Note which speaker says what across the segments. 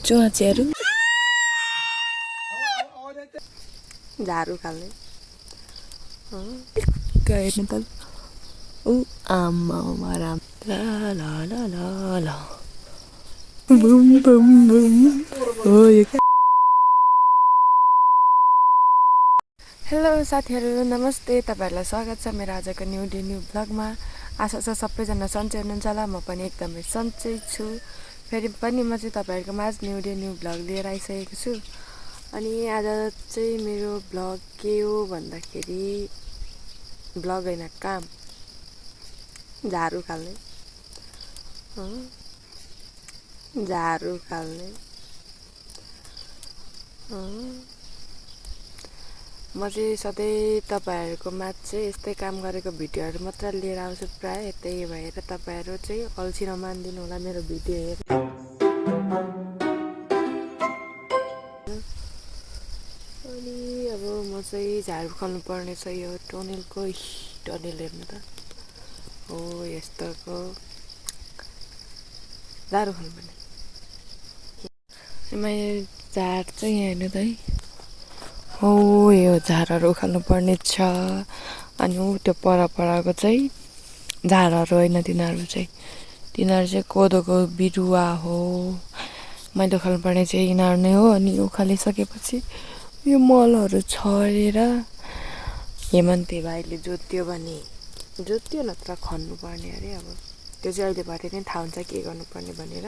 Speaker 1: चुहाचेहरू झारू खाल्ने हेर्नु त ऊ आमा राम ल ल ल ल ल बुम बुम बुम हो यो हेलो साथीहरू नमस्ते तपाईँहरूलाई स्वागत छ मेरो आजको न्यू डे न्यू ब्लगमा। आशा छ सबैजना सन्चै हुनुहुन्छ होला। म पनि एकदमै सन्चै छु। फेरि पनि म चाहिँ तपाईँहरूको माझ न्यू डे न्यू ब्लग लिएर आइसकेको छु। अनि आज चाहिँ मेरो ब्लग के हो भन्दाखेरि ब्लग होइन काम, झारू खाल्ने झारू खाल्ने म चाहिँ सधैँ तपाईँहरूको माझ चाहिँ यस्तै काम गरेको भिडियोहरू मात्र लिएर आउँछु प्राय। त्यही भएर तपाईँहरू चाहिँ अल्छी नमानिदिनु होला मेरो भिडियो हेरेर। अनि अब म चाहिँ झाडु खानु पर्ने छ। यो टनेलको टनेल हेर्नु त हो यस्तोको झाडु खानु पर्ने। मैले झाड चाहिँ यहाँ हेर्नु त है हो यो झारहरू उखाल्नु पर्ने छ। अनि ऊ त्यो परपरको चाहिँ झारहरू होइन, तिनीहरू चाहिँ कोदोको बिरुवा हो। मैले उखाल्नु पर्ने चाहिँ यिनीहरू नै हो। अनि उखालिसकेपछि यो मलहरू छरेर हेमन्ते भाइले जोत्यो भने जोत्यो, नत्र खन्नु पर्ने अरे। अब त्यो चाहिँ अहिले भरे नै थाहा हुन्छ के गर्नुपर्ने भनेर।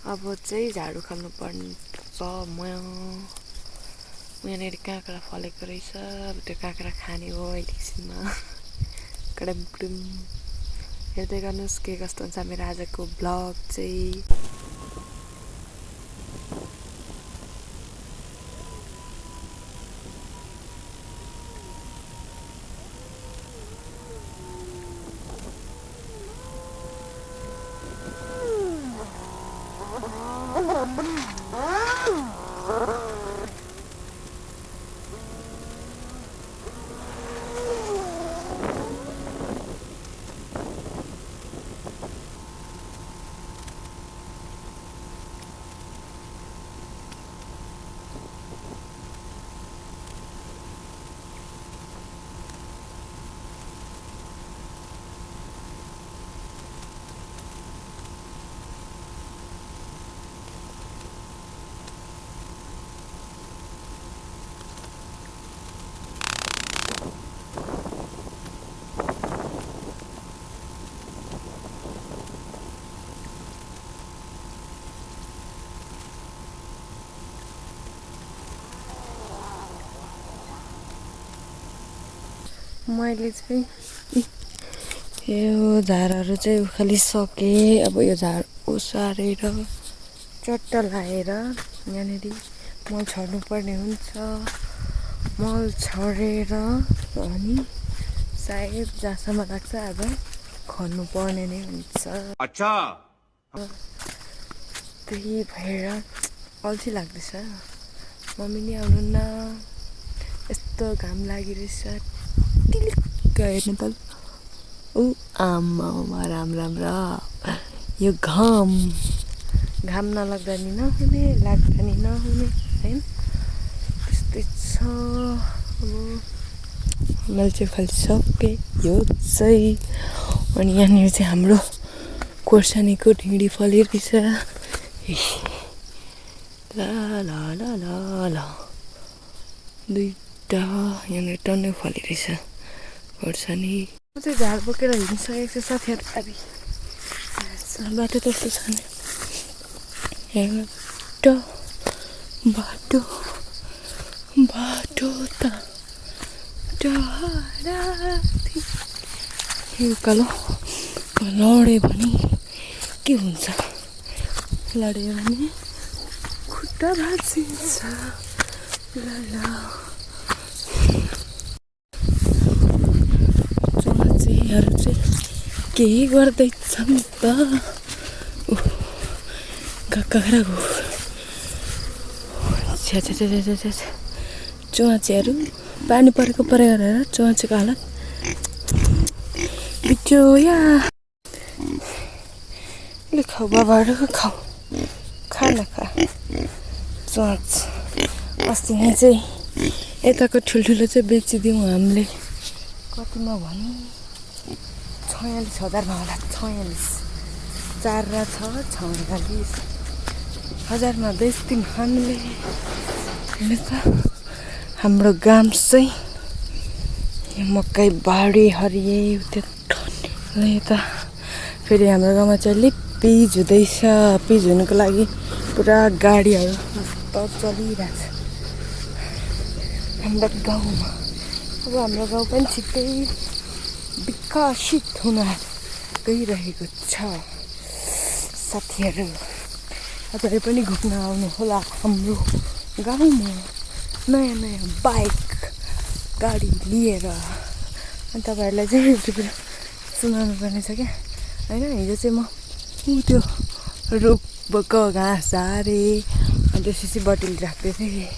Speaker 1: अब चाहिँ झाडु खाल्नु पर्ने छ। यहाँनिर काँक्रा फलेको रहेछ। अब त्यो काँक्रा खाने हो अहिले एकछिनमा। कडमकुडुम हेर्दै गर्नुहोस् के कस्तो हुन्छ मेरो आजको ब्लग चाहिँ। मैले चाहिँ यो झारहरू चाहिँ उखालिसकेँ। अब यो झार ओसारेर चट्ट लाएर यहाँनिर मल छर्नु पर्ने हुन्छ। मल छरेर अनि सायद जहाँसम्म लाग्छ अब खन्नु पर्ने नै हुन्छ। अच्छा त्यही भएर अल्छी लाग्दैछ। मम्मी नि आउनुहुन्न, यस्तो घाम लागिरहेछ। टिलिक्क हेर्नु त ऊ आमा राम राम र यो घाम नलाग्दा नि नहुने, लाग्दा नि नहुने होइन, त्यस्तै छ। अब मैले चाहिँ खालिसकेँ यो चाहिँ। अनि यहाँनिर चाहिँ हाम्रो खोर्सानीको ढिँडी फलिरहेछ। ल ल ल ल ल दुईवटा यहाँनिर टन्नै फलिरहेछ खोर्सानी। म चाहिँ झार बोकेर हिँडिसकेको छु साथीहरू। अरे बाटो त्यस्तो छ नि, एउटा बाटो त टाढा उकालो लड्यो भने के हुन्छ, लड्यो भने खुट्टा भाँचिन्छ। ल चुहाचेहरू चाहिँ केही गर्दैछन् त। काँक्राको चुहाचेहरू पानी परेको गरेर चुहाचेको हालत बिचोया। खाऊ बाबाहरू खाऊ खाना खा चोच अस्ति नै चाहिँ यताको ठुल्ठुलो चाहिँ बेचिदिउँ हामीले कतिमा भनौँ 46,000 होला 46 4 र 6 46,000 मा बेच्दिउँ हामीले हेर्नु त हाम्रो गाम चाहिँ मकै बारी हरिए यता फेरि हाम्रो गाउँमा चाहिँ अलिक पिच हुँदैछ पिच हुनुको लागि पुरा गाडीहरू चलिरहेछ हाम्रो गाउँमा अब हाम्रो गाउँ पनि छिट्टै विकसित हुन गइरहेको छ साथीहरू तपाईहरु पनि घुम्न आउनु होला हाम्रो गाउँमा नयाँ नयाँ बाइक गाडी लिएर अनि तपाईहरुलाई चाहिँ एउटा कुरा सुनाउनु पर्ने छ क्या हैन हिजो चाहिँ म त्यो रुखको घाँस झारे अनि त्यसपछि बटुल राख्दै थिएँ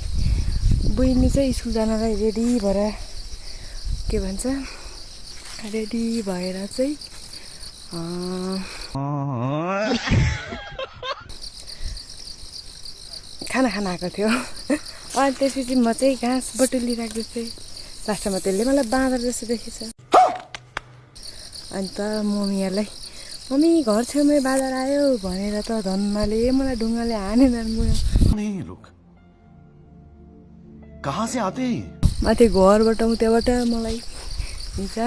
Speaker 1: बहिनी चाहिँ स्कुल जानलाई रेडी भएर के भन्छ रेडी भएर चाहिँ खाना खान आएको थियो अनि त्यसपछि म चाहिँ घाँस बटुली राख्दै थिएँ लास्टमा त्यसले मलाई बाँदर जस्तो देखेछ अन्त मम्मीहरूलाई मम्मी घर छेउमै बाँदर आयो भनेर त धन्नाले मलाई ढुङ्गाले हानेन
Speaker 2: कहाँ से आते हैं
Speaker 1: माथि घरबाट त्यहाँबाट मलाई हुन्छ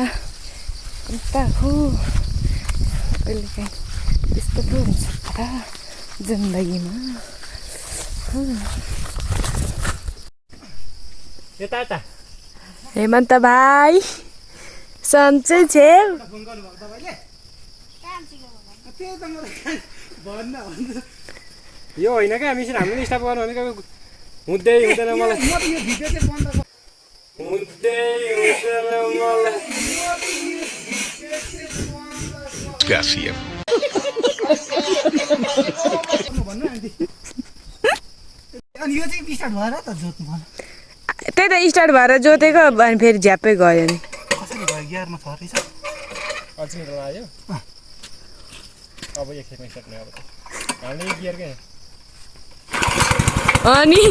Speaker 1: अन्त हो कहिलेकाहीँ त्यस्तो पो हुन्छ त जिन्दगीमा हेमन्त भाइ सन्चै छेउ
Speaker 3: यो होइन क्या मिसिन हामीले स्टाफ गर्नु भनेको हुँदै हुँदैन मलाई
Speaker 2: अनि यो चाहिँ स्टार्ट भएर त जोत्नु पर्यो
Speaker 1: त्यही त स्टार्ट भएर जोतेको अनि फेरि झ्याप्पै गयो नि
Speaker 2: कसरी भयो गियरमा छ रहेछ
Speaker 3: अझै लाग्यो अब एकखेपमा स्टार्ट नै अब हामीले गियर के
Speaker 1: अनि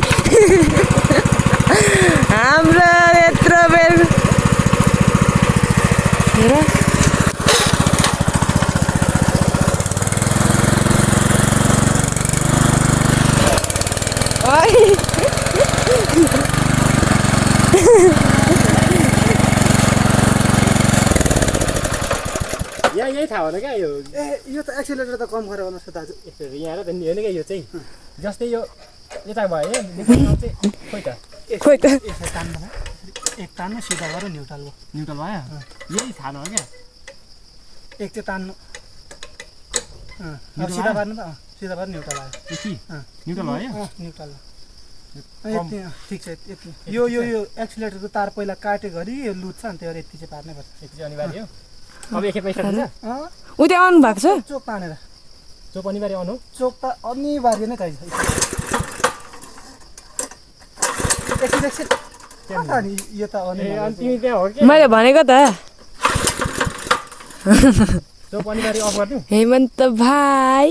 Speaker 1: हाम्रो यत्रो बेर हेर
Speaker 3: यही थाहा भएन क्या यो
Speaker 2: ए यो त एक्सिलेटर त कम गरेर गर्नुहोस् त दाजु
Speaker 3: यहाँ र त नि होइन क्या यो चाहिँ जस्तै यो यता भयो खोइ त
Speaker 2: यसलाई तान्नु एक तान्नु सिधा गरेर न्युट्रल भयो
Speaker 3: न्युट्रल भयो यही थाहा नभयो क्या
Speaker 2: एक चाहिँ तान्नु सिधा पार्नु त सिधा पार्नु न्युट्रल आयो
Speaker 3: न्युट्रल भयो
Speaker 2: न्युट्रल ठिक छ यति यो यो यो एक्सिलेटरको तार पहिला काट्यो घरि यो लुट्छ अनि त्यो यति चाहिँ पार्नै पर्छ
Speaker 3: यति चाहिँ अनिवार्य हो अब एकखेपमा स्टार्ट हुन्छ
Speaker 1: उ त्यहाँ आउनु भएको छ
Speaker 2: चोक तानेर
Speaker 3: चोक अनिवार्य आउनु
Speaker 2: चोक त अनिवार्य नै चाहिन्छ एकछिन अनि यो त
Speaker 3: अनि तिमी त्यहाँ हो कि
Speaker 1: मैले भनेको त
Speaker 3: चोक अनिवार्य अफ गरिदिउँ
Speaker 1: हेमन्त भाइ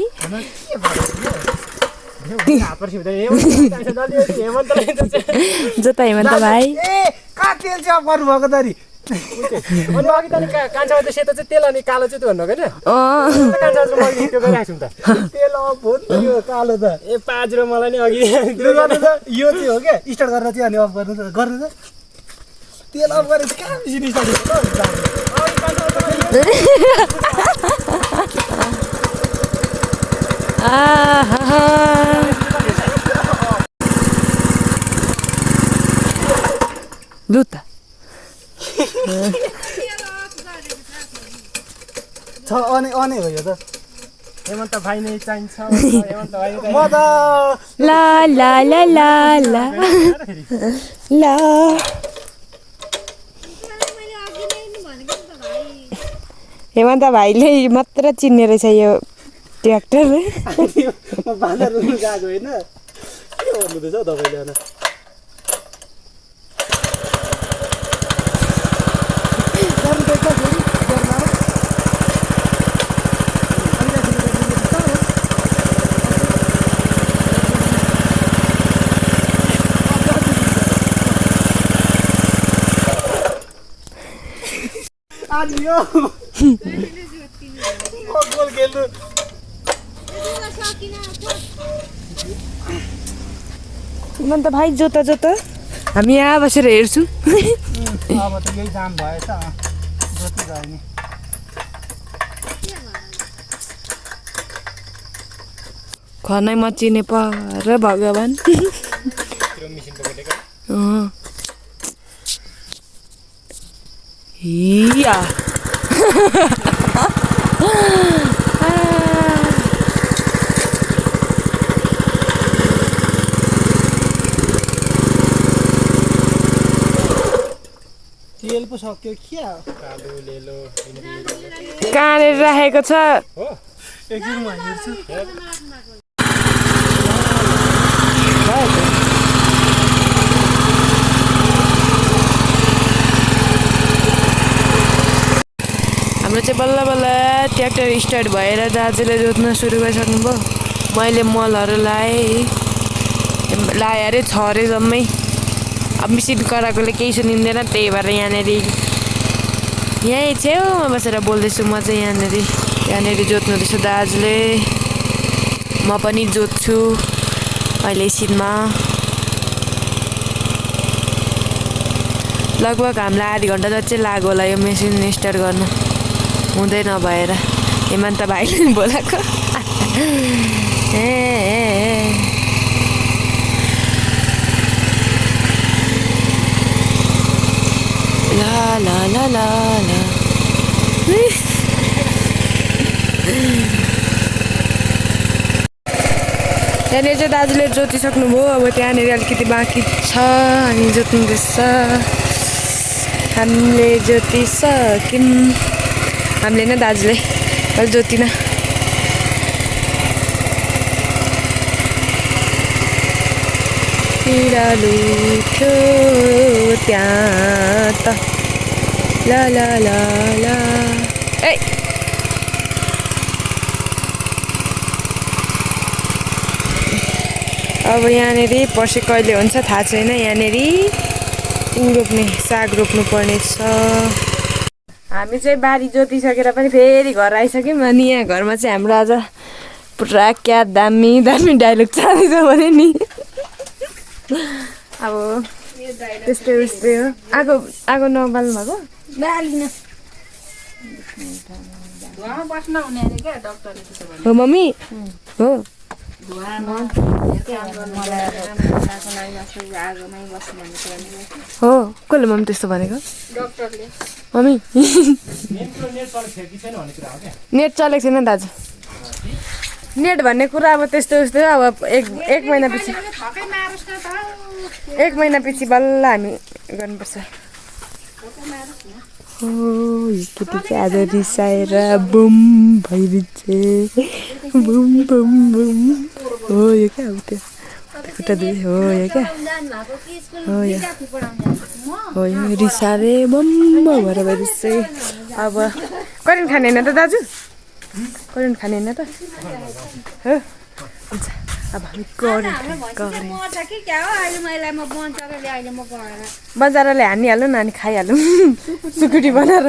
Speaker 1: जोता हेमन्त भाइ
Speaker 2: ए कहाँ तेल चाहिँ अफ गर्नुभएको तरी
Speaker 3: अनि अघि त कान्छामा त सेतो चाहिँ तेल अनि कालो चाहिँ त्यो भन्नुभएको होइन कान्छा चाहिँ मैले त्यो गरिरहेको छु त
Speaker 2: तेल अफ हो नि यो कालो त
Speaker 3: ए 5 र मलाई नि अघि
Speaker 2: यो चाहिँ हो क्या स्टार्ट गरेर चाहिँ अनि अफ गर्नु त गर्नु त तेल अफ गरेर कहाँ मिसिन स्टार्ट
Speaker 1: लु त
Speaker 2: छ अने हो यो त
Speaker 3: हेमन्त भाइ नै चाहिन्छ हेमन्त भाइ
Speaker 2: म त
Speaker 1: ला ला ला ला ला ला हेमन्त भाइले मात्र चिन्ने रहेछ यो ट्र्याक्टर
Speaker 2: बाँदर रुनु गएको होइन के भन्नुहुँदैछ हौ तपाईँले यो गोल खेल्नु
Speaker 1: मन त भाइ जोता जोता हामी यहाँ बसेर हेर्छौँ
Speaker 2: अब त यही जाम भएछ जति भयो नि
Speaker 1: खनै मचिने पर भगवान् हिया
Speaker 2: तेल पो सक्यो क्या
Speaker 3: कालो लेलो
Speaker 1: कहाँनिर राखेको छ
Speaker 3: हो
Speaker 2: एकछिन म हेर्छु
Speaker 1: हाम्रो चाहिँ बल्ल बल्ल ट्र्याक्टर स्टार्ट भएर दाजुले जोत्न सुरु गरिसक्नुभयो मैले मलहरू लाएँ अरे छ अरे जम्मै अब मिसिन कराएकोले केही सुनिँदैन त्यही भएर यहाँनिर यहीँ छेउमा बसेर बोल्दैछु म चाहिँ यहाँनिर जोत्नु रहेछ दाजुले म पनि जोत्छु अहिले एकछिनमा लगभग हामीलाई आधी घन्टा जति चाहिँ लाग्यो होला यो मेसिन स्टार्ट गर्न हुँदै नभएर हेमन्त भाइले बोलाएको ला ला ला ला ला त्यहाँनिर चाहिँ दाजुले जोतिसक्नुभयो अब त्यहाँनिर अलिकति बाँकी छ अनि जोत्नुहुँदैछ हामीले जोतिसक्यौँ हामीले नै दाजुले अहिले जोतिन पिँडालु थियो त्यहाँ त ला ला ला ला ए अब यहाँनिर पर्सि कहिले हुन्छ थाहा छैन यहाँनिर रोप्ने साग रोप्नु पर्ने छ हामी चाहिँ बारी जोतिसकेर पनि फेरि घर आइसक्यौँ अनि यहाँ घरमा चाहिँ हाम्रो आज पुरा क्या दामी दामी डाइलग चाल्दैछ भने नि अब त्यस्तै उस्तै हो आगो नबाल्नु भएको हो मम्मी हो हो कसले मम्मी त्यस्तो भनेको मम्मी नेट चलेको छैन दाजु नेट भन्ने कुरा अब त्यस्तो उस्तै अब एक महिनापछि बल्ल हामी गर्नुपर्छ हो यो केटी चाहिँ आज रिसाएर बुम भइदिन्छे बुम बुम बुम हो यो क्या हो त्यो खुट्टा दुई हो यो क्या हो यो रिसाले बम्ब भएर भइदिन्छ अब करेन्ट खाने होइन त दाजु करेन्ट खाने होइन त हो हुन्छ अब हामी बजारले हानिहाल्नु न अनि खाइहालौँ सुकुटी बनाएर